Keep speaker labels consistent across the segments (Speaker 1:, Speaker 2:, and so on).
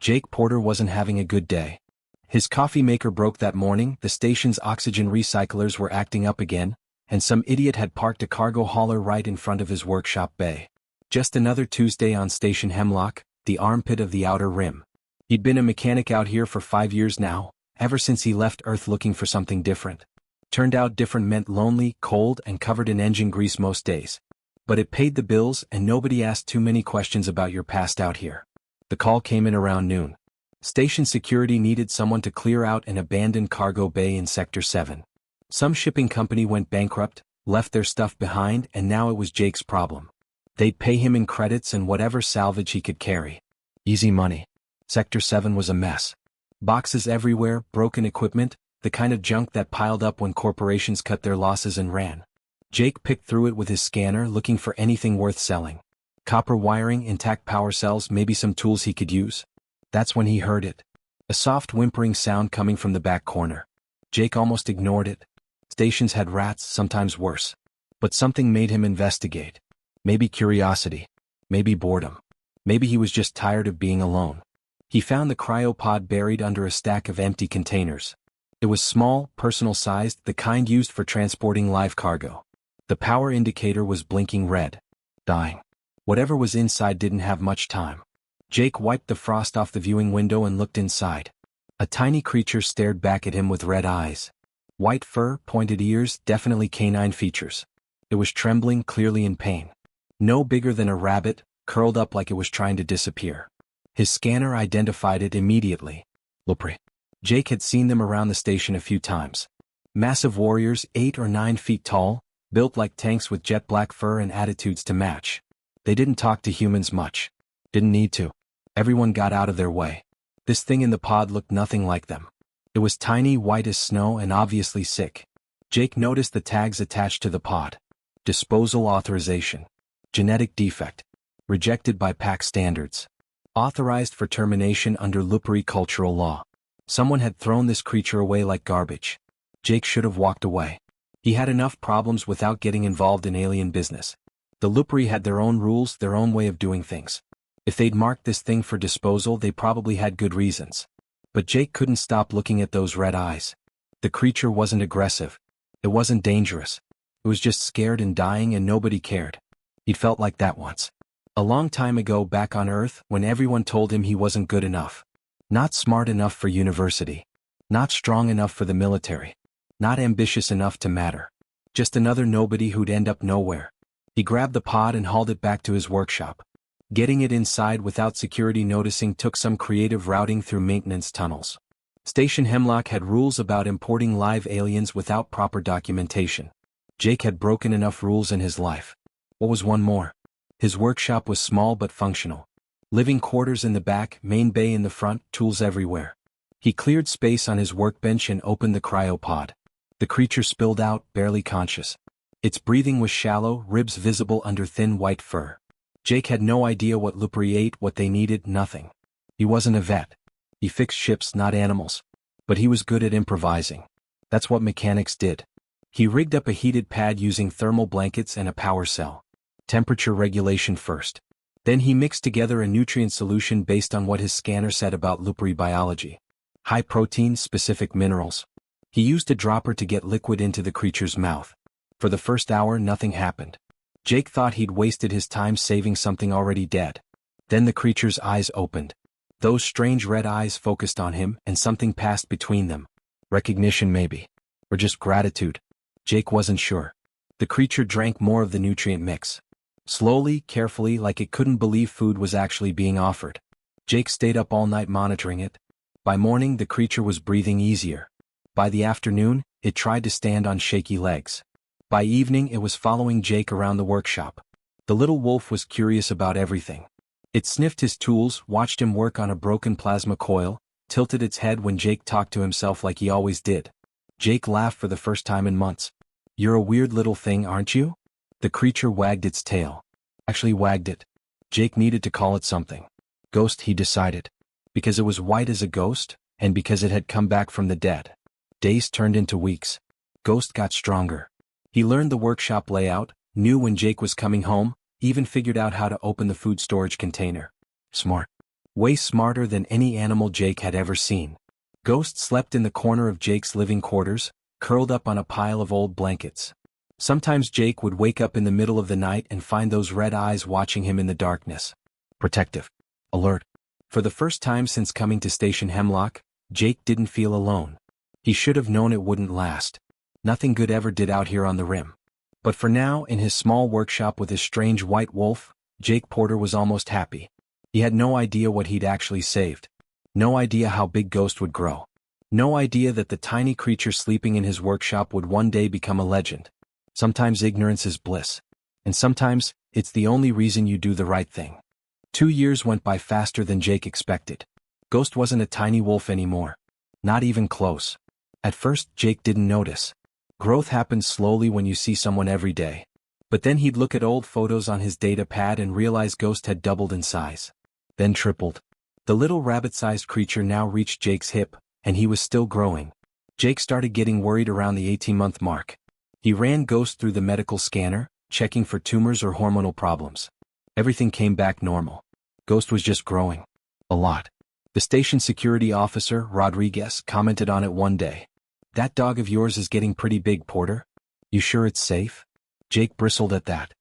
Speaker 1: Jake Porter wasn't having a good day. His coffee maker broke that morning, the station's oxygen recyclers were acting up again, and some idiot had parked a cargo hauler right in front of his workshop bay. Just another Tuesday on Station Hemlock, the armpit of the Outer Rim. He'd been a mechanic out here for 5 years now, ever since he left Earth looking for something different. Turned out different meant lonely, cold, and covered in engine grease most days. But it paid the bills, and nobody asked too many questions about your past out here. The call came in around noon. Station security needed someone to clear out an abandoned cargo bay in Sector 7. Some shipping company went bankrupt, left their stuff behind, and now it was Jake's problem. They'd pay him in credits and whatever salvage he could carry. Easy money. Sector 7 was a mess. Boxes everywhere, broken equipment, the kind of junk that piled up when corporations cut their losses and ran. Jake picked through it with his scanner looking for anything worth selling. Copper wiring, intact power cells, maybe some tools he could use. That's when he heard it. A soft whimpering sound coming from the back corner. Jake almost ignored it. Stations had rats, sometimes worse. But something made him investigate. Maybe curiosity. Maybe boredom. Maybe he was just tired of being alone. He found the cryopod buried under a stack of empty containers. It was small, personal-sized, the kind used for transporting live cargo. The power indicator was blinking red. Dying. Whatever was inside didn't have much time. Jake wiped the frost off the viewing window and looked inside. A tiny creature stared back at him with red eyes. White fur, pointed ears, definitely canine features. It was trembling, clearly in pain. No bigger than a rabbit, curled up like it was trying to disappear. His scanner identified it immediately. Lupri. Jake had seen them around the station a few times. Massive warriors, 8 or 9 feet tall, built like tanks with jet black fur and attitudes to match. They didn't talk to humans much. Didn't need to. Everyone got out of their way. This thing in the pod looked nothing like them. It was tiny, white as snow, and obviously sick. Jake noticed the tags attached to the pod. Disposal authorization. Genetic defect. Rejected by PAC standards. Authorized for termination under Lupri cultural law. Someone had thrown this creature away like garbage. Jake should have walked away. He had enough problems without getting involved in alien business. The Lupri had their own rules, their own way of doing things. If they'd marked this thing for disposal, they probably had good reasons. But Jake couldn't stop looking at those red eyes. The creature wasn't aggressive. It wasn't dangerous. It was just scared and dying, and nobody cared. He'd felt like that once. A long time ago back on Earth, when everyone told him he wasn't good enough. Not smart enough for university. Not strong enough for the military. Not ambitious enough to matter. Just another nobody who'd end up nowhere. He grabbed the pod and hauled it back to his workshop. Getting it inside without security noticing took some creative routing through maintenance tunnels. Station Hemlock had rules about importing live aliens without proper documentation. Jake had broken enough rules in his life. What was one more? His workshop was small but functional. Living quarters in the back, main bay in the front, tools everywhere. He cleared space on his workbench and opened the cryopod. The creature spilled out, barely conscious. Its breathing was shallow, ribs visible under thin white fur. Jake had no idea what Lupri ate, what they needed, nothing. He wasn't a vet. He fixed ships, not animals. But he was good at improvising. That's what mechanics did. He rigged up a heated pad using thermal blankets and a power cell. Temperature regulation first. Then he mixed together a nutrient solution based on what his scanner said about Lupri biology. High protein, specific minerals. He used a dropper to get liquid into the creature's mouth. For the first hour, nothing happened. Jake thought he'd wasted his time saving something already dead. Then the creature's eyes opened. Those strange red eyes focused on him, and something passed between them. Recognition maybe. Or just gratitude. Jake wasn't sure. The creature drank more of the nutrient mix. Slowly, carefully, like it couldn't believe food was actually being offered. Jake stayed up all night monitoring it. By morning, the creature was breathing easier. By the afternoon, it tried to stand on shaky legs. By evening, it was following Jake around the workshop. The little wolf was curious about everything. It sniffed his tools, watched him work on a broken plasma coil, tilted its head when Jake talked to himself like he always did. Jake laughed for the first time in months. "You're a weird little thing, aren't you?" The creature wagged its tail. Actually wagged it. Jake needed to call it something. Ghost, he decided. Because it was white as a ghost, and because it had come back from the dead. Days turned into weeks. Ghost got stronger. He learned the workshop layout, knew when Jake was coming home, even figured out how to open the food storage container. Smart. Way smarter than any animal Jake had ever seen. Ghost slept in the corner of Jake's living quarters, curled up on a pile of old blankets. Sometimes Jake would wake up in the middle of the night and find those red eyes watching him in the darkness. Protective. Alert. For the first time since coming to Station Hemlock, Jake didn't feel alone. He should have known it wouldn't last. Nothing good ever did out here on the rim. But for now, in his small workshop with his strange white wolf, Jake Porter was almost happy. He had no idea what he'd actually saved. No idea how big Ghost would grow. No idea that the tiny creature sleeping in his workshop would one day become a legend. Sometimes ignorance is bliss. And sometimes, it's the only reason you do the right thing. 2 years went by faster than Jake expected. Ghost wasn't a tiny wolf anymore. Not even close. At first, Jake didn't notice. Growth happens slowly when you see someone every day. But then he'd look at old photos on his data pad and realize Ghost had doubled in size. Then tripled. The little rabbit-sized creature now reached Jake's hip, and he was still growing. Jake started getting worried around the 18-month mark. He ran Ghost through the medical scanner, checking for tumors or hormonal problems. Everything came back normal. Ghost was just growing. A lot. The station security officer, Rodriguez, commented on it one day. "That dog of yours is getting pretty big, Porter. You sure it's safe?" Jake bristled at that.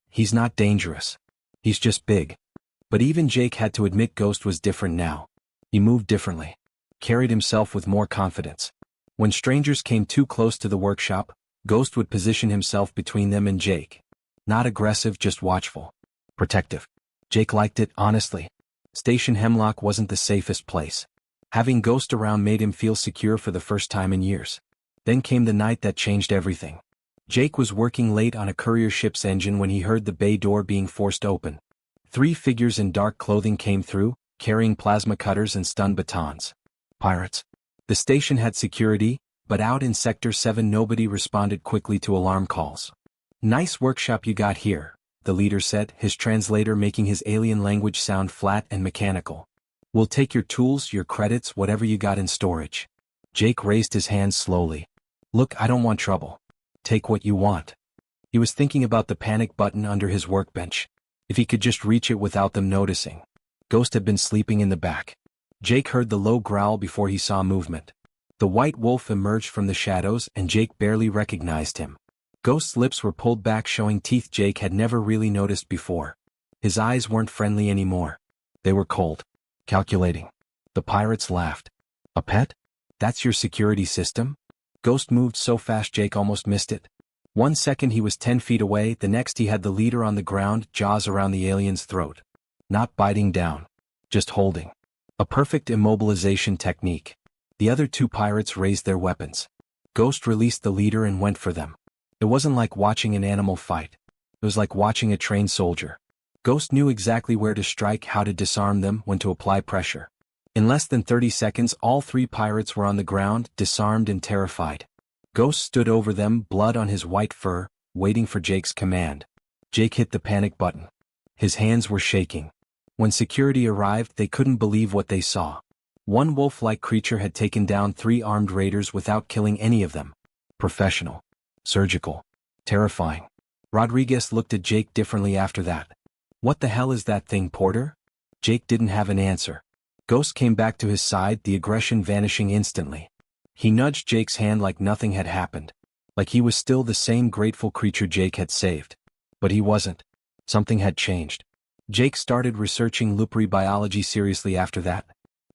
Speaker 1: "He's not dangerous. He's just big." But even Jake had to admit Ghost was different now. He moved differently. Carried himself with more confidence. When strangers came too close to the workshop, Ghost would position himself between them and Jake. Not aggressive, just watchful. Protective. Jake liked it, honestly. Station Hemlock wasn't the safest place. Having Ghost around made him feel secure for the first time in years. Then came the night that changed everything. Jake was working late on a courier ship's engine when he heard the bay door being forced open. 3 figures in dark clothing came through, carrying plasma cutters and stun batons. Pirates. The station had security, but out in Sector 7 nobody responded quickly to alarm calls. "Nice workshop you got here," the leader said, his translator making his alien language sound flat and mechanical. "We'll take your tools, your credits, whatever you got in storage." Jake raised his hands slowly. "Look, I don't want trouble. Take what you want." He was thinking about the panic button under his workbench. If he could just reach it without them noticing. Ghost had been sleeping in the back. Jake heard the low growl before he saw movement. The white wolf emerged from the shadows and Jake barely recognized him. Ghost's lips were pulled back showing teeth Jake had never really noticed before. His eyes weren't friendly anymore. They were cold. Calculating. The pirates laughed. "A pet? That's your security system?" Ghost moved so fast Jake almost missed it. 1 second he was 10 feet away, the next he had the leader on the ground, jaws around the alien's throat. Not biting down. Just holding. A perfect immobilization technique. The other 2 pirates raised their weapons. Ghost released the leader and went for them. It wasn't like watching an animal fight. It was like watching a trained soldier. Ghost knew exactly where to strike, how to disarm them, when to apply pressure. In less than 30 seconds all 3 pirates were on the ground, disarmed and terrified. Ghost stood over them, blood on his white fur, waiting for Jake's command. Jake hit the panic button. His hands were shaking. When security arrived they couldn't believe what they saw. One wolf-like creature had taken down 3 armed raiders without killing any of them. Professional. Surgical. Terrifying. Rodriguez looked at Jake differently after that. "What the hell is that thing, Porter?" Jake didn't have an answer. Ghost came back to his side, the aggression vanishing instantly. He nudged Jake's hand like nothing had happened. Like he was still the same grateful creature Jake had saved. But he wasn't. Something had changed. Jake started researching Lupri biology seriously after that.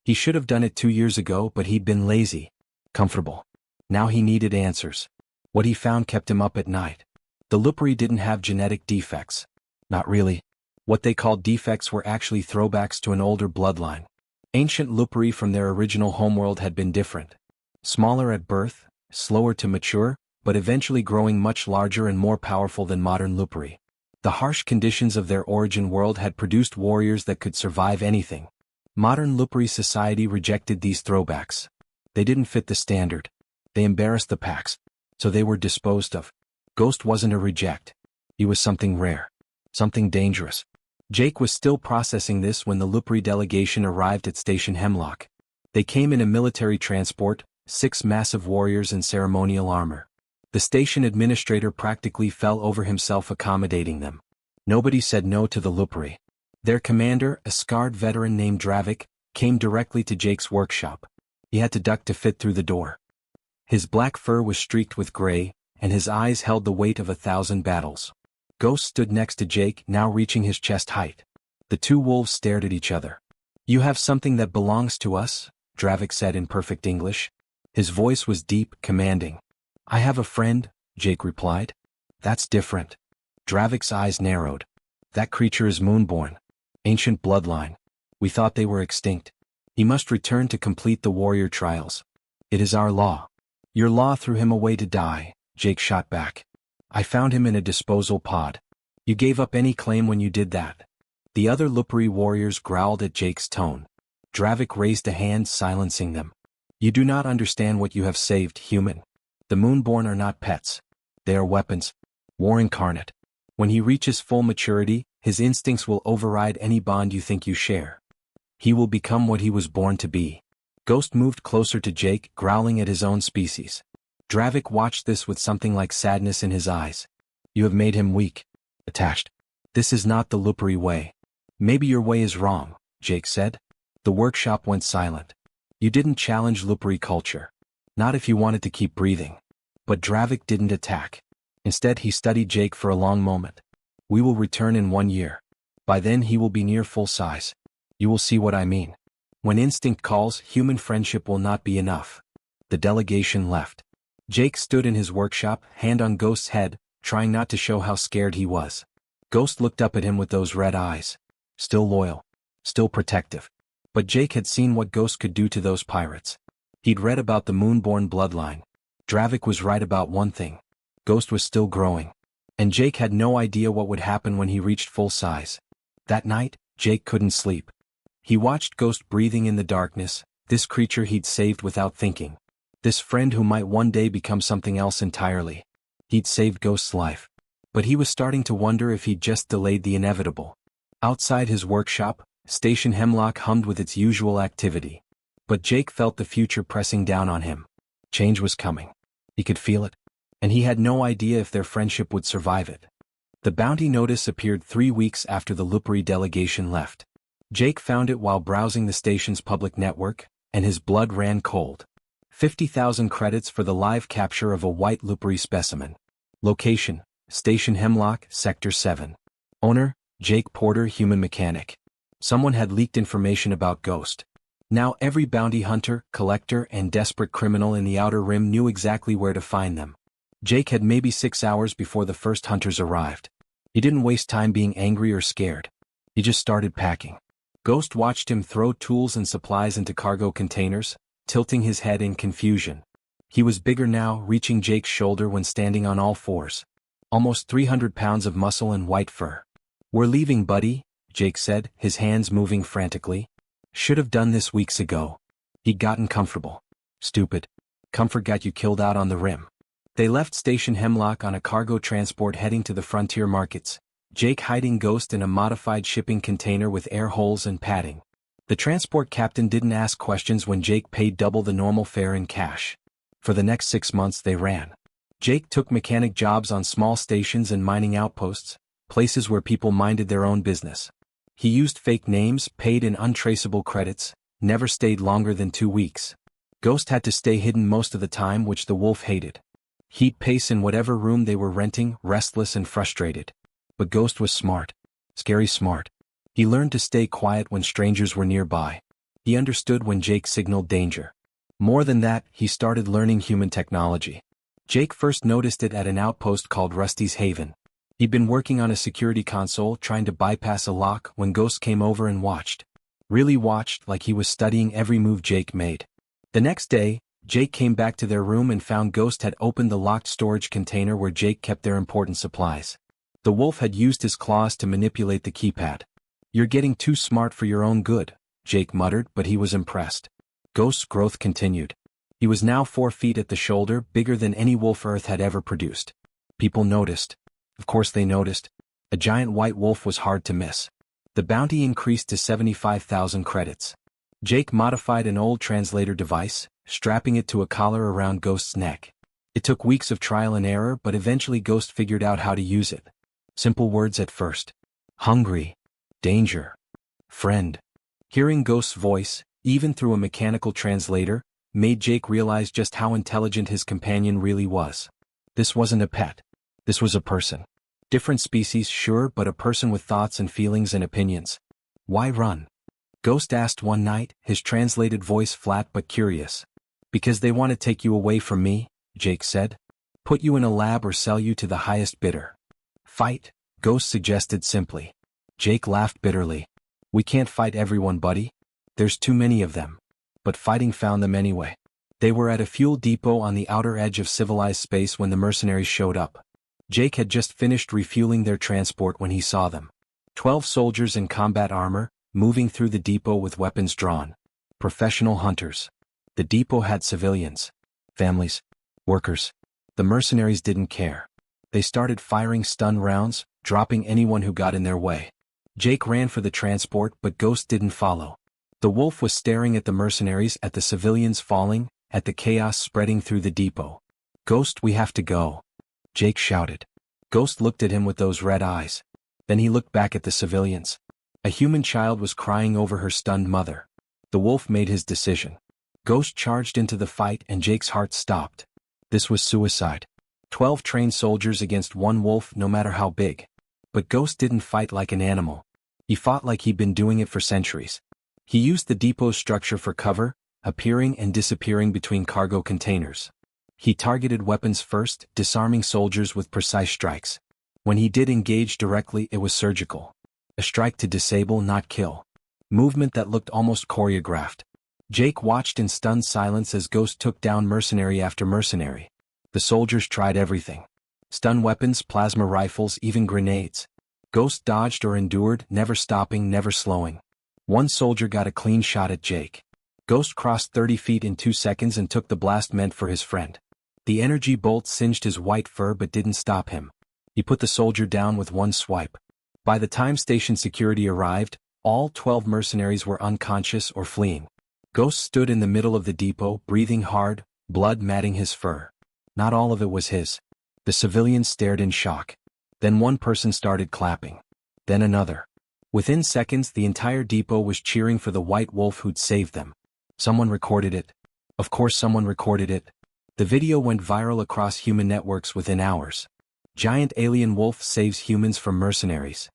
Speaker 1: He should have done it 2 years ago, but he'd been lazy. Comfortable. Now he needed answers. What he found kept him up at night. The Lupri didn't have genetic defects. Not really. What they called defects were actually throwbacks to an older bloodline. Ancient Lupri from their original homeworld had been different. Smaller at birth, slower to mature, but eventually growing much larger and more powerful than modern Lupri. The harsh conditions of their origin world had produced warriors that could survive anything. Modern Lupri society rejected these throwbacks. They didn't fit the standard. They embarrassed the packs. So they were disposed of. Ghost wasn't a reject. He was something rare. Something dangerous. Jake was still processing this when the Lupri delegation arrived at Station Hemlock. They came in a military transport, 6 massive warriors in ceremonial armor. The station administrator practically fell over himself accommodating them. Nobody said no to the Lupri. Their commander, a scarred veteran named Dravik, came directly to Jake's workshop. He had to duck to fit through the door. His black fur was streaked with gray, and his eyes held the weight of 1,000 battles. Ghost stood next to Jake, now reaching his chest height. The two wolves stared at each other. "You have something that belongs to us," Dravik said in perfect English. His voice was deep, commanding. "I have a friend," Jake replied. "That's different." Dravik's eyes narrowed. "That creature is moonborn. Ancient bloodline. We thought they were extinct. He must return to complete the warrior trials. It is our law." "Your law threw him away to die," Jake shot back. "I found him in a disposal pod. You gave up any claim when you did that." The other Lupari warriors growled at Jake's tone. Dravik raised a hand, silencing them. "You do not understand what you have saved, human. The Moonborn are not pets. They are weapons. War incarnate. When he reaches full maturity, his instincts will override any bond you think you share. He will become what he was born to be." Ghost moved closer to Jake, growling at his own species. Dravik watched this with something like sadness in his eyes. "You have made him weak. Attached. This is not the Lupari way." "Maybe your way is wrong," Jake said. The workshop went silent. "You didn't challenge Lupari culture. Not if you wanted to keep breathing." But Dravik didn't attack. Instead he studied Jake for a long moment. "We will return in 1 year. By then he will be near full size. You will see what I mean. When instinct calls, human friendship will not be enough." The delegation left. Jake stood in his workshop, hand on Ghost's head, trying not to show how scared he was. Ghost looked up at him with those red eyes. Still loyal. Still protective. But Jake had seen what Ghost could do to those pirates. He'd read about the Moonborn bloodline. Dravik was right about one thing. Ghost was still growing. And Jake had no idea what would happen when he reached full size. That night, Jake couldn't sleep. He watched Ghost breathing in the darkness, this creature he'd saved without thinking. This friend who might one day become something else entirely. He'd saved Ghost's life. But he was starting to wonder if he'd just delayed the inevitable. Outside his workshop, Station Hemlock hummed with its usual activity. But Jake felt the future pressing down on him. Change was coming. He could feel it. And he had no idea if their friendship would survive it. The bounty notice appeared 3 weeks after the Lupari delegation left. Jake found it while browsing the station's public network, and his blood ran cold. 50,000 credits for the live capture of a white Lupari specimen. Location: Station Hemlock, Sector 7. Owner: Jake Porter, human mechanic. Someone had leaked information about Ghost. Now every bounty hunter, collector, and desperate criminal in the Outer Rim knew exactly where to find them. Jake had maybe 6 hours before the first hunters arrived. He didn't waste time being angry or scared. He just started packing. Ghost watched him throw tools and supplies into cargo containers, tilting his head in confusion. He was bigger now, reaching Jake's shoulder when standing on all fours. Almost 300 pounds of muscle and white fur. "We're leaving, buddy," Jake said, his hands moving frantically. "Should have done this weeks ago." He'd gotten comfortable. Stupid. Comfort got you killed out on the rim. They left Station Hemlock on a cargo transport heading to the frontier markets, Jake hiding Ghost in a modified shipping container with air holes and padding. The transport captain didn't ask questions when Jake paid double the normal fare in cash. For the next 6 months they ran. Jake took mechanic jobs on small stations and mining outposts, places where people minded their own business. He used fake names, paid in untraceable credits, never stayed longer than 2 weeks. Ghost had to stay hidden most of the time, which the wolf hated. He'd pace in whatever room they were renting, restless and frustrated. But Ghost was smart. Scary smart. He learned to stay quiet when strangers were nearby. He understood when Jake signaled danger. More than that, he started learning human technology. Jake first noticed it at an outpost called Rusty's Haven. He'd been working on a security console trying to bypass a lock when Ghost came over and watched. Really watched, like he was studying every move Jake made. The next day, Jake came back to their room and found Ghost had opened the locked storage container where Jake kept their important supplies. The wolf had used his claws to manipulate the keypad. "You're getting too smart for your own good," Jake muttered, but he was impressed. Ghost's growth continued. He was now 4 feet at the shoulder, bigger than any wolf Earth had ever produced. People noticed. Of course they noticed. A giant white wolf was hard to miss. The bounty increased to 75,000 credits. Jake modified an old translator device, strapping it to a collar around Ghost's neck. It took weeks of trial and error, but eventually Ghost figured out how to use it. Simple words at first. Hungry. Danger. Friend. Hearing Ghost's voice, even through a mechanical translator, made Jake realize just how intelligent his companion really was. This wasn't a pet. This was a person. Different species, sure, but a person with thoughts and feelings and opinions. Why run? Ghost asked one night, his translated voice flat but curious. Because they want to take you away from me, Jake said. Put you in a lab or sell you to the highest bidder. Fight, Ghost suggested simply. Jake laughed bitterly. We can't fight everyone, buddy. There's too many of them. But fighting found them anyway. They were at a fuel depot on the outer edge of civilized space when the mercenaries showed up. Jake had just finished refueling their transport when he saw them. 12 soldiers in combat armor, moving through the depot with weapons drawn. Professional hunters. The depot had civilians. Families. Workers. The mercenaries didn't care. They started firing stun rounds, dropping anyone who got in their way. Jake ran for the transport, but Ghost didn't follow. The wolf was staring at the mercenaries, at the civilians falling, at the chaos spreading through the depot. Ghost, we have to go. Jake shouted. Ghost looked at him with those red eyes. Then he looked back at the civilians. A human child was crying over her stunned mother. The wolf made his decision. Ghost charged into the fight and Jake's heart stopped. This was suicide. 12 trained soldiers against one wolf, no matter how big. But Ghost didn't fight like an animal. He fought like he'd been doing it for centuries. He used the depot's structure for cover, appearing and disappearing between cargo containers. He targeted weapons first, disarming soldiers with precise strikes. When he did engage directly, it was surgical. A strike to disable, not kill. Movement that looked almost choreographed. Jake watched in stunned silence as Ghost took down mercenary after mercenary. The soldiers tried everything. Stun weapons, plasma rifles, even grenades. Ghost dodged or endured, never stopping, never slowing. One soldier got a clean shot at Jake. Ghost crossed 30 feet in 2 seconds and took the blast meant for his friend. The energy bolt singed his white fur but didn't stop him. He put the soldier down with one swipe. By the time station security arrived, all 12 mercenaries were unconscious or fleeing. Ghost stood in the middle of the depot, breathing hard, blood matting his fur. Not all of it was his. The civilians stared in shock. Then one person started clapping. Then another. Within seconds, the entire depot was cheering for the white wolf who'd saved them. Someone recorded it. Of course someone recorded it. The video went viral across human networks within hours. Giant alien wolf saves humans from mercenaries.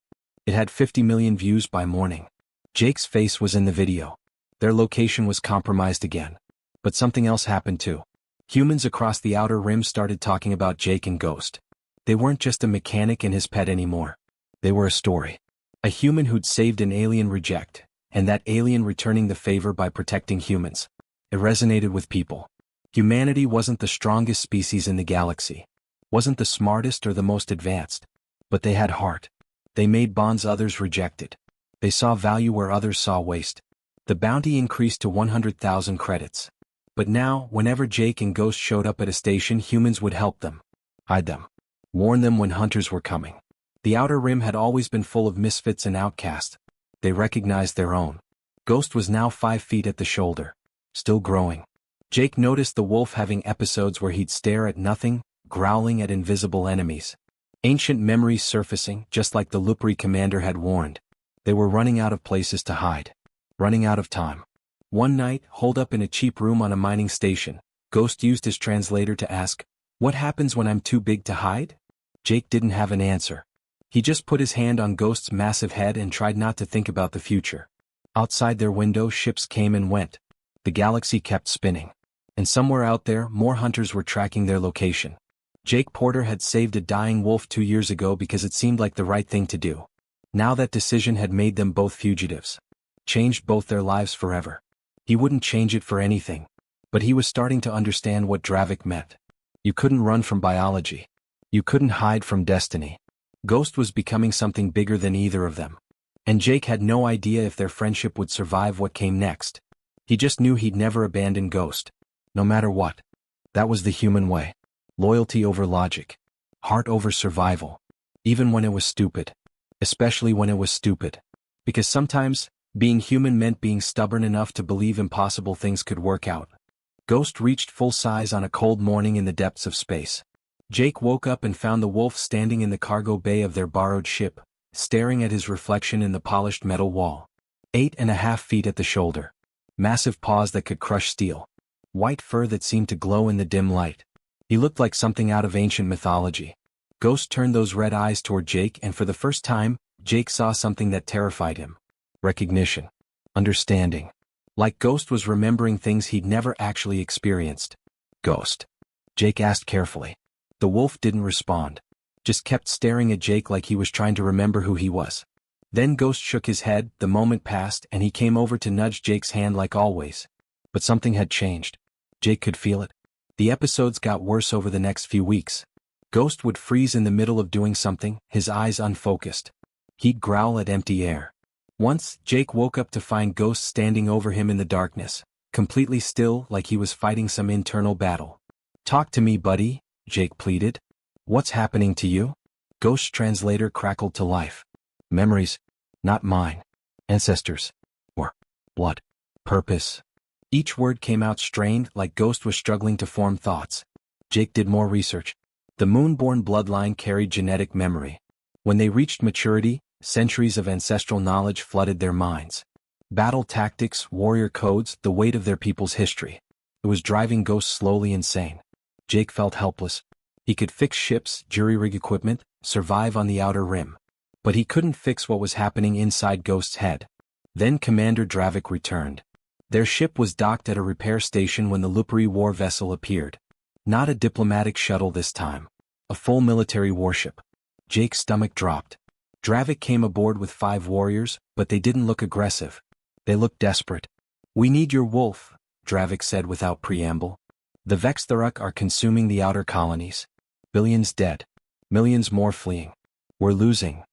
Speaker 1: It had 50 million views by morning. Jake's face was in the video. Their location was compromised again. But something else happened too. Humans across the outer rim started talking about Jake and Ghost. They weren't just a mechanic and his pet anymore. They were a story. A human who'd saved an alien reject, and that alien returning the favor by protecting humans. It resonated with people. Humanity wasn't the strongest species in the galaxy. Wasn't the smartest or the most advanced. But they had heart. They made bonds others rejected. They saw value where others saw waste. The bounty increased to 100,000 credits. But now, whenever Jake and Ghost showed up at a station, humans would help them. Hide them. Warn them when hunters were coming. The outer rim had always been full of misfits and outcasts. They recognized their own. Ghost was now 5 feet at the shoulder. Still growing. Jake noticed the wolf having episodes where he'd stare at nothing, growling at invisible enemies. Ancient memories surfacing, just like the Lupri commander had warned. They were running out of places to hide. Running out of time. One night, holed up in a cheap room on a mining station, Ghost used his translator to ask, "What happens when I'm too big to hide?" Jake didn't have an answer. He just put his hand on Ghost's massive head and tried not to think about the future. Outside their window, ships came and went. The galaxy kept spinning. And somewhere out there, more hunters were tracking their location. Jake Porter had saved a dying wolf 2 years ago because it seemed like the right thing to do. Now that decision had made them both fugitives. Changed both their lives forever. He wouldn't change it for anything. But he was starting to understand what Dravik meant. You couldn't run from biology. You couldn't hide from destiny. Ghost was becoming something bigger than either of them. And Jake had no idea if their friendship would survive what came next. He just knew he'd never abandon Ghost. No matter what. That was the human way. Loyalty over logic. Heart over survival. Even when it was stupid. Especially when it was stupid. Because sometimes, being human meant being stubborn enough to believe impossible things could work out. Ghost reached full size on a cold morning in the depths of space. Jake woke up and found the wolf standing in the cargo bay of their borrowed ship, staring at his reflection in the polished metal wall. 8.5 feet at the shoulder. Massive paws that could crush steel. White fur that seemed to glow in the dim light. He looked like something out of ancient mythology. Ghost turned those red eyes toward Jake, and for the first time, Jake saw something that terrified him. Recognition. Understanding. Like Ghost was remembering things he'd never actually experienced. Ghost? Jake asked carefully. The wolf didn't respond. Just kept staring at Jake like he was trying to remember who he was. Then Ghost shook his head, the moment passed, and he came over to nudge Jake's hand like always. But something had changed. Jake could feel it. The episodes got worse over the next few weeks. Ghost would freeze in the middle of doing something, his eyes unfocused. He'd growl at empty air. Once, Jake woke up to find Ghost standing over him in the darkness, completely still like he was fighting some internal battle. "Talk to me, buddy," Jake pleaded. "What's happening to you?" Ghost's translator crackled to life. "Memories. Not mine. Ancestors. Or blood. Purpose." Each word came out strained, like Ghost was struggling to form thoughts. Jake did more research. The Moonborn bloodline carried genetic memory. When they reached maturity, centuries of ancestral knowledge flooded their minds. Battle tactics, warrior codes, the weight of their people's history. It was driving Ghost slowly insane. Jake felt helpless. He could fix ships, jury-rig equipment, survive on the Outer Rim. But he couldn't fix what was happening inside Ghost's head. Then Commander Dravik returned. Their ship was docked at a repair station when the Lupri war vessel appeared. Not a diplomatic shuttle this time. A full military warship. Jake's stomach dropped. Dravik came aboard with 5 warriors, but they didn't look aggressive. They looked desperate. "We need your wolf," Dravik said without preamble. "The Vextharuk are consuming the outer colonies. Billions dead. Millions more fleeing. We're losing."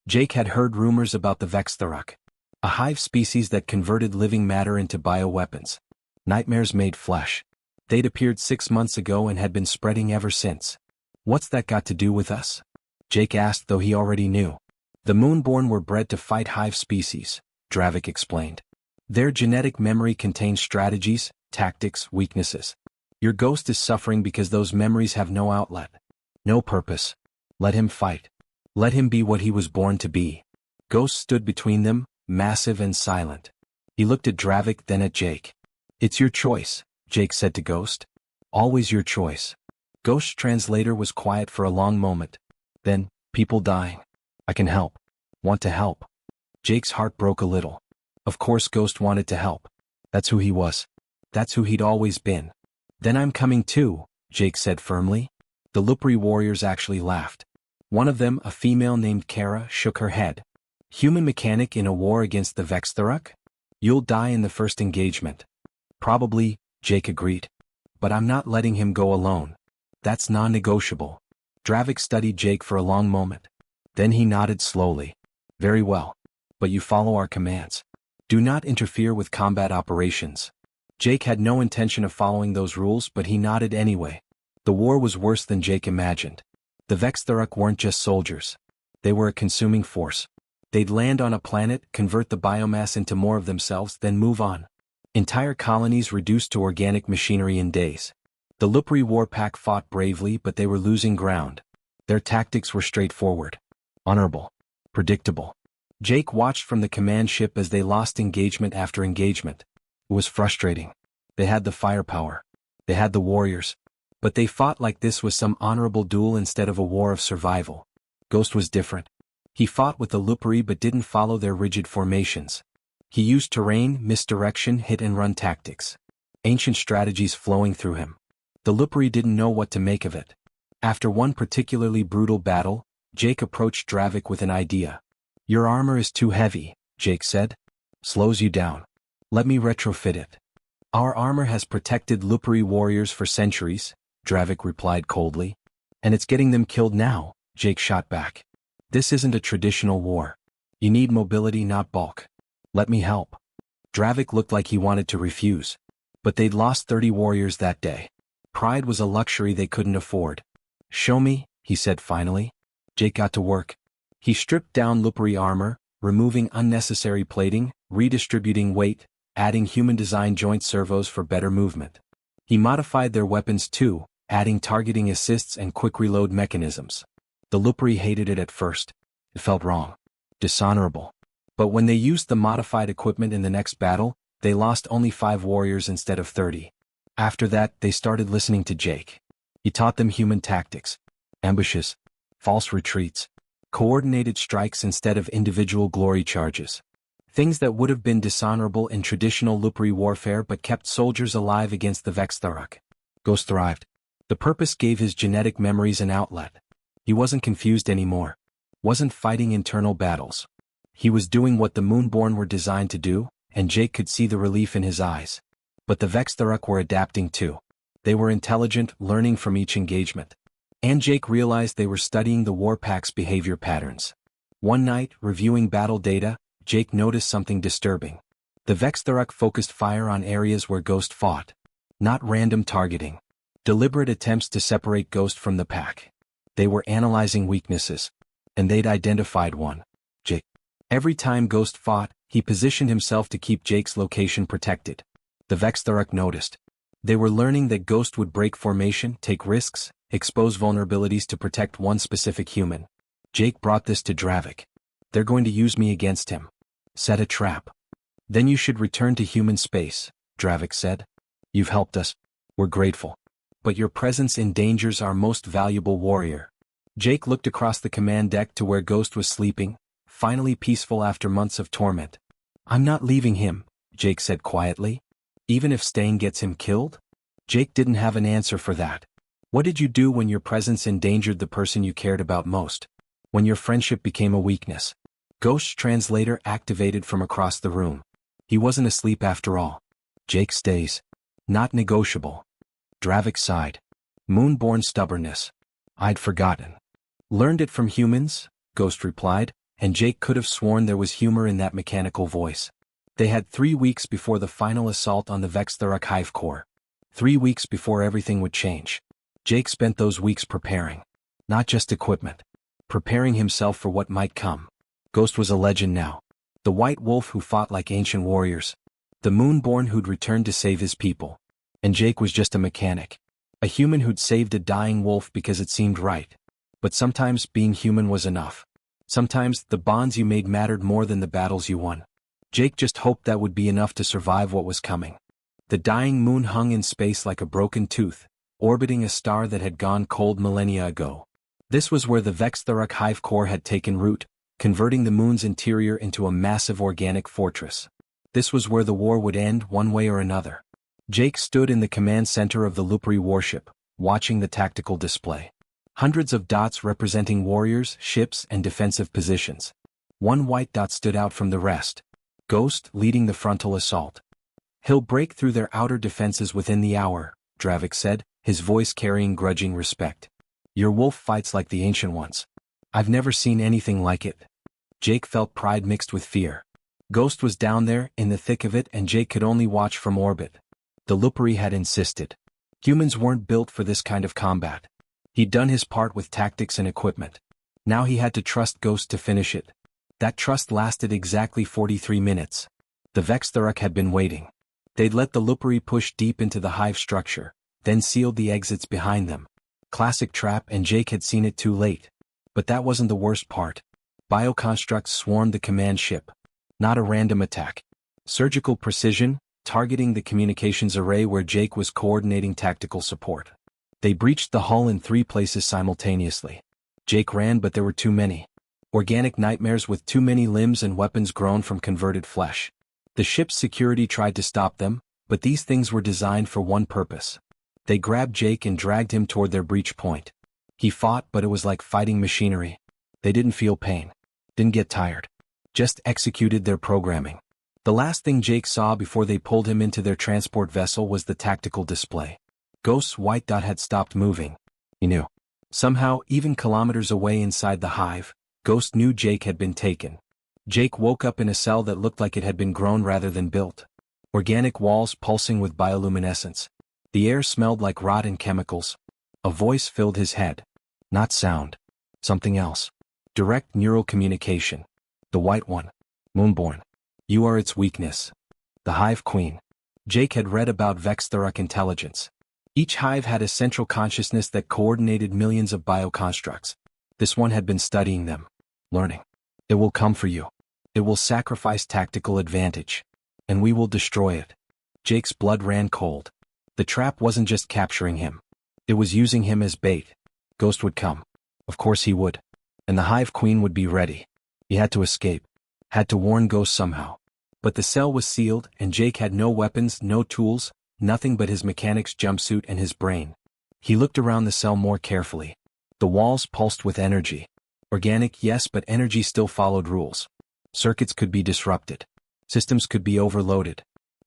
Speaker 1: Jake had heard rumors about the Vextharuk. A hive species that converted living matter into bioweapons. Nightmares made flesh. They'd appeared 6 months ago and had been spreading ever since. "What's that got to do with us?" Jake asked, though he already knew. "The Moonborn were bred to fight hive species," Dravik explained. "Their genetic memory contains strategies, tactics, weaknesses. Your Ghost is suffering because those memories have no outlet. No purpose. Let him fight. Let him be what he was born to be." Ghost stood between them, massive and silent. He looked at Dravik, then at Jake. "It's your choice," Jake said to Ghost. "Always your choice." Ghost's translator was quiet for a long moment. Then, "People dying. I can help. Want to help." Jake's heart broke a little. Of course Ghost wanted to help. That's who he was. That's who he'd always been. "Then I'm coming too," Jake said firmly. The Lupri warriors actually laughed. One of them, a female named Kara, shook her head. "Human mechanic in a war against the Vextharuk? You'll die in the first engagement." "Probably," Jake agreed. "But I'm not letting him go alone. That's non-negotiable." Dravik studied Jake for a long moment. Then he nodded slowly. "Very well. But you follow our commands. Do not interfere with combat operations." Jake had no intention of following those rules, but he nodded anyway. The war was worse than Jake imagined. The Vextharuk weren't just soldiers. They were a consuming force. They'd land on a planet, convert the biomass into more of themselves, then move on. Entire colonies reduced to organic machinery in days. The Lupri war pack fought bravely, but they were losing ground. Their tactics were straightforward. Honorable. Predictable. Jake watched from the command ship as they lost engagement after engagement. It was frustrating. They had the firepower. They had the warriors. But they fought like this was some honorable duel instead of a war of survival. Ghost was different. He fought with the Lupri but didn't follow their rigid formations. He used terrain, misdirection, hit-and-run tactics. Ancient strategies flowing through him. The Lupri didn't know what to make of it. After one particularly brutal battle, Jake approached Dravik with an idea. "Your armor is too heavy," Jake said. "Slows you down. Let me retrofit it." "Our armor has protected Lupri warriors for centuries," Dravik replied coldly. "And it's getting them killed now," Jake shot back. "This isn't a traditional war. You need mobility, not bulk. Let me help." Dravik looked like he wanted to refuse. But they'd lost 30 warriors that day. Pride was a luxury they couldn't afford. "Show me," he said finally. Jake got to work. He stripped down Lupri armor, removing unnecessary plating, redistributing weight, adding human-designed joint servos for better movement. He modified their weapons too, adding targeting assists and quick reload mechanisms. The Lupri hated it at first. It felt wrong. Dishonorable. But when they used the modified equipment in the next battle, they lost only 5 warriors instead of 30. After that, they started listening to Jake. He taught them human tactics, ambushes, false retreats, coordinated strikes instead of individual glory charges. Things that would have been dishonorable in traditional Lupri warfare but kept soldiers alive against the Vextharuk. Ghost thrived. The purpose gave his genetic memories an outlet. He wasn't confused anymore. Wasn't fighting internal battles. He was doing what the Moonborn were designed to do, and Jake could see the relief in his eyes. But the Vextharuk were adapting too. They were intelligent, learning from each engagement. And Jake realized they were studying the Warpack's behavior patterns. One night, reviewing battle data, Jake noticed something disturbing. The Vextharuk focused fire on areas where Ghost fought. Not random targeting. Deliberate attempts to separate Ghost from the pack. They were analyzing weaknesses. And they'd identified one. Jake. Every time Ghost fought, he positioned himself to keep Jake's location protected. The Vextharuk noticed. They were learning that Ghost would break formation, take risks, expose vulnerabilities to protect one specific human. Jake brought this to Dravik. They're going to use me against him. Set a trap. Then you should return to human space, Dravik said. You've helped us. We're grateful. But your presence endangers our most valuable warrior. Jake looked across the command deck to where Ghost was sleeping, finally peaceful after months of torment. I'm not leaving him, Jake said quietly. Even if staying gets him killed? Jake didn't have an answer for that. What did you do when your presence endangered the person you cared about most? When your friendship became a weakness? Ghost's translator activated from across the room. He wasn't asleep after all. Jake stays. Not negotiable. Dravik sighed. Moonborn stubbornness. I'd forgotten. Learned it from humans, Ghost replied, and Jake could have sworn there was humor in that mechanical voice. They had 3 weeks before the final assault on the Vextharuk Hive Core. 3 weeks before everything would change. Jake spent those weeks preparing. Not just equipment. Preparing himself for what might come. Ghost was a legend now. The White Wolf who fought like ancient warriors. The Moonborn who'd returned to save his people. And Jake was just a mechanic. A human who'd saved a dying wolf because it seemed right. But sometimes being human was enough. Sometimes the bonds you made mattered more than the battles you won. Jake just hoped that would be enough to survive what was coming. The dying moon hung in space like a broken tooth, orbiting a star that had gone cold millennia ago. This was where the Vextharuk Hive Core had taken root, converting the moon's interior into a massive organic fortress. This was where the war would end one way or another. Jake stood in the command center of the Lupri warship, watching the tactical display. Hundreds of dots representing warriors, ships, and defensive positions. One white dot stood out from the rest. Ghost leading the frontal assault. He'll break through their outer defenses within the hour, Dravik said, his voice carrying grudging respect. Your wolf fights like the ancient ones. I've never seen anything like it. Jake felt pride mixed with fear. Ghost was down there, in the thick of it, and Jake could only watch from orbit. The Lupri had insisted. Humans weren't built for this kind of combat. He'd done his part with tactics and equipment. Now he had to trust Ghost to finish it. That trust lasted exactly 43 minutes. The Vextharuk had been waiting. They'd let the Lupri push deep into the hive structure, then sealed the exits behind them. Classic trap, and Jake had seen it too late. But that wasn't the worst part. Bioconstructs swarmed the command ship. Not a random attack. Surgical precision, targeting the communications array where Jake was coordinating tactical support. They breached the hull in 3 places simultaneously. Jake ran, but there were too many. Organic nightmares with too many limbs and weapons grown from converted flesh. The ship's security tried to stop them, but these things were designed for one purpose. They grabbed Jake and dragged him toward their breach point. He fought, but it was like fighting machinery. They didn't feel pain. Didn't get tired. Just executed their programming. The last thing Jake saw before they pulled him into their transport vessel was the tactical display. Ghost's white dot had stopped moving. He knew. Somehow, even kilometers away inside the hive, Ghost knew Jake had been taken. Jake woke up in a cell that looked like it had been grown rather than built. Organic walls pulsing with bioluminescence. The air smelled like rot and chemicals. A voice filled his head. Not sound. Something else. Direct neural communication. The White One. Moonborn. You are its weakness. The Hive Queen. Jake had read about Vextharuk intelligence. Each hive had a central consciousness that coordinated millions of bioconstructs. This one had been studying them. Learning. It will come for you. It will sacrifice tactical advantage. And we will destroy it. Jake's blood ran cold. The trap wasn't just capturing him. It was using him as bait. Ghost would come. Of course he would. And the Hive Queen would be ready. He had to escape. Had to warn Ghost somehow. But the cell was sealed, and Jake had no weapons, no tools, nothing but his mechanic's jumpsuit and his brain. He looked around the cell more carefully. The walls pulsed with energy. Organic, yes, but energy still followed rules. Circuits could be disrupted. Systems could be overloaded.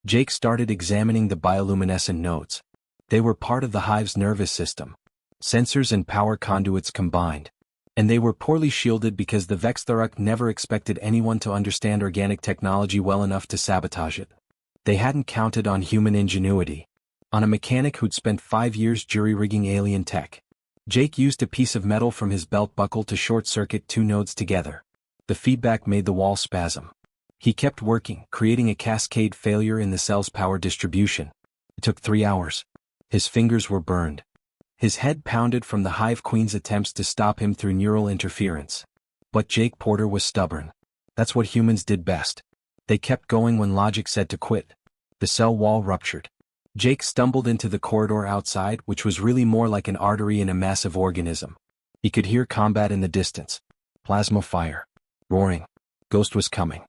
Speaker 1: Jake started examining the bioluminescent nodes. They were part of the Hive's nervous system. Sensors and power conduits combined. And they were poorly shielded because the Vextharuk never expected anyone to understand organic technology well enough to sabotage it. They hadn't counted on human ingenuity. On a mechanic who'd spent 5 years jury-rigging alien tech. Jake used a piece of metal from his belt buckle to short-circuit 2 nodes together. The feedback made the wall spasm. He kept working, creating a cascade failure in the cell's power distribution. It took 3 hours. His fingers were burned. His head pounded from the Hive Queen's attempts to stop him through neural interference. But Jake Porter was stubborn. That's what humans did best. They kept going when logic said to quit. The cell wall ruptured. Jake stumbled into the corridor outside, which was really more like an artery in a massive organism. He could hear combat in the distance. Plasma fire. Roaring. Ghost was coming.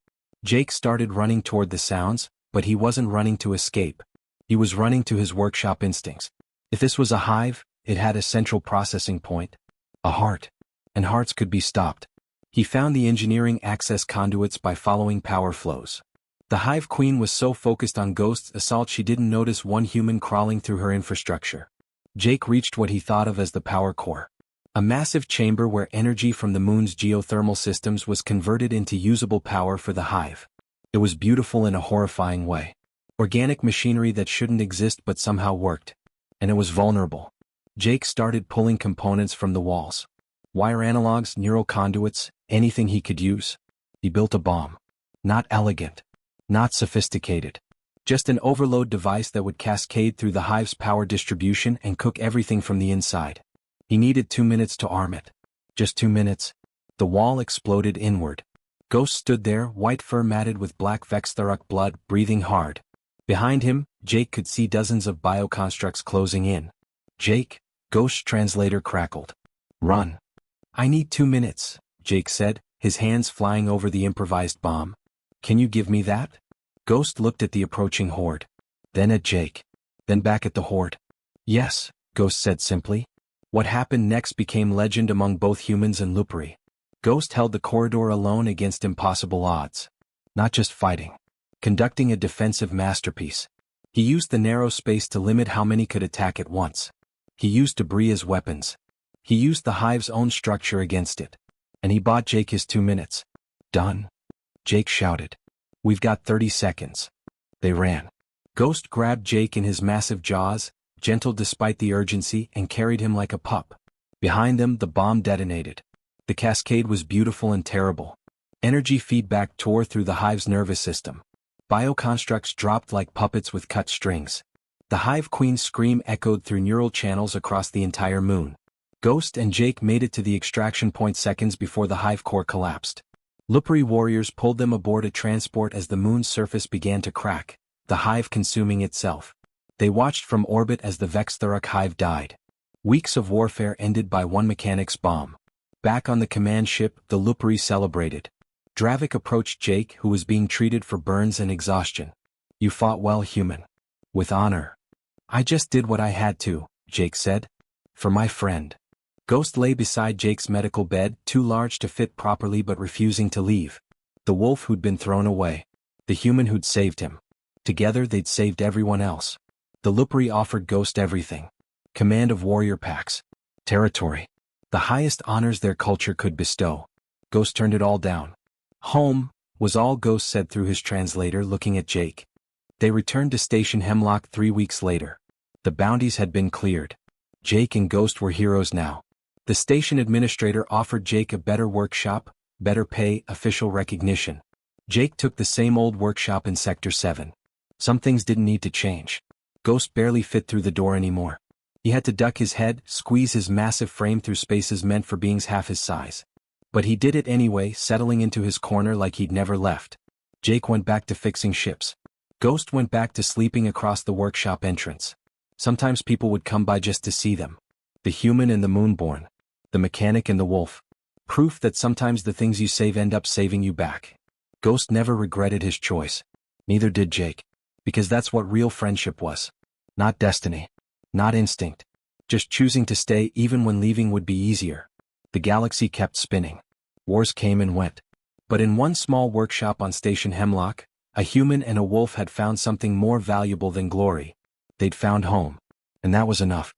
Speaker 1: Jake started running toward the sounds, but he wasn't running to escape. He was running to his workshop instincts. If this was a hive, it had a central processing point. A heart. And hearts could be stopped. He found the engineering access conduits by following power flows. The Hive Queen was so focused on Ghost's assault she didn't notice one human crawling through her infrastructure. Jake reached what he thought of as the power core. A massive chamber where energy from the moon's geothermal systems was converted into usable power for the hive. It was beautiful in a horrifying way. Organic machinery that shouldn't exist but somehow worked. And it was vulnerable. Jake started pulling components from the walls. Wire analogs, neural conduits, anything he could use. He built a bomb. Not elegant. Not sophisticated. Just an overload device that would cascade through the hive's power distribution and cook everything from the inside. He needed 2 minutes to arm it. Just 2 minutes. The wall exploded inward. Ghost stood there, white fur matted with black Vextharuk blood, breathing hard. Behind him, Jake could see dozens of bioconstructs closing in. Jake, Ghost's translator crackled. Run. I need 2 minutes, Jake said, his hands flying over the improvised bomb. Can you give me that? Ghost looked at the approaching horde. Then at Jake. Then back at the horde. Yes, Ghost said simply. What happened next became legend among both humans and Lupri. Ghost held the corridor alone against impossible odds. Not just fighting. Conducting a defensive masterpiece. He used the narrow space to limit how many could attack at once. He used debris as weapons. He used the hive's own structure against it. And he bought Jake his 2 minutes. Done? Jake shouted. We've got 30 seconds. They ran. Ghost grabbed Jake in his massive jaws, gentle despite the urgency, and carried him like a pup. Behind them, the bomb detonated. The cascade was beautiful and terrible. Energy feedback tore through the hive's nervous system. Bioconstructs dropped like puppets with cut strings. The Hive Queen's scream echoed through neural channels across the entire moon. Ghost and Jake made it to the extraction point seconds before the hive core collapsed. Lupri warriors pulled them aboard a transport as the moon's surface began to crack, the hive consuming itself. They watched from orbit as the Vextharuk hive died. Weeks of warfare ended by one mechanic's bomb. Back on the command ship, the Lupri celebrated. Dravik approached Jake, who was being treated for burns and exhaustion. You fought well, human. With honor. I just did what I had to, Jake said. For my friend. Ghost lay beside Jake's medical bed, too large to fit properly but refusing to leave. The wolf who'd been thrown away. The human who'd saved him. Together they'd saved everyone else. The Lupri offered Ghost everything. Command of warrior packs. Territory. The highest honors their culture could bestow. Ghost turned it all down. Home, was all Ghost said through his translator, looking at Jake. They returned to Station Hemlock 3 weeks later. The bounties had been cleared. Jake and Ghost were heroes now. The station administrator offered Jake a better workshop, better pay, official recognition. Jake took the same old workshop in Sector 7. Some things didn't need to change. Ghost barely fit through the door anymore. He had to duck his head, squeeze his massive frame through spaces meant for beings half his size. But he did it anyway, settling into his corner like he'd never left. Jake went back to fixing ships. Ghost went back to sleeping across the workshop entrance. Sometimes people would come by just to see them. The human and the moonborn. The mechanic and the wolf. Proof that sometimes the things you save end up saving you back. Ghost never regretted his choice. Neither did Jake. Because that's what real friendship was. Not destiny. Not instinct. Just choosing to stay even when leaving would be easier. The galaxy kept spinning. Wars came and went. But in one small workshop on Station Hemlock, a human and a wolf had found something more valuable than glory. They'd found home. And that was enough.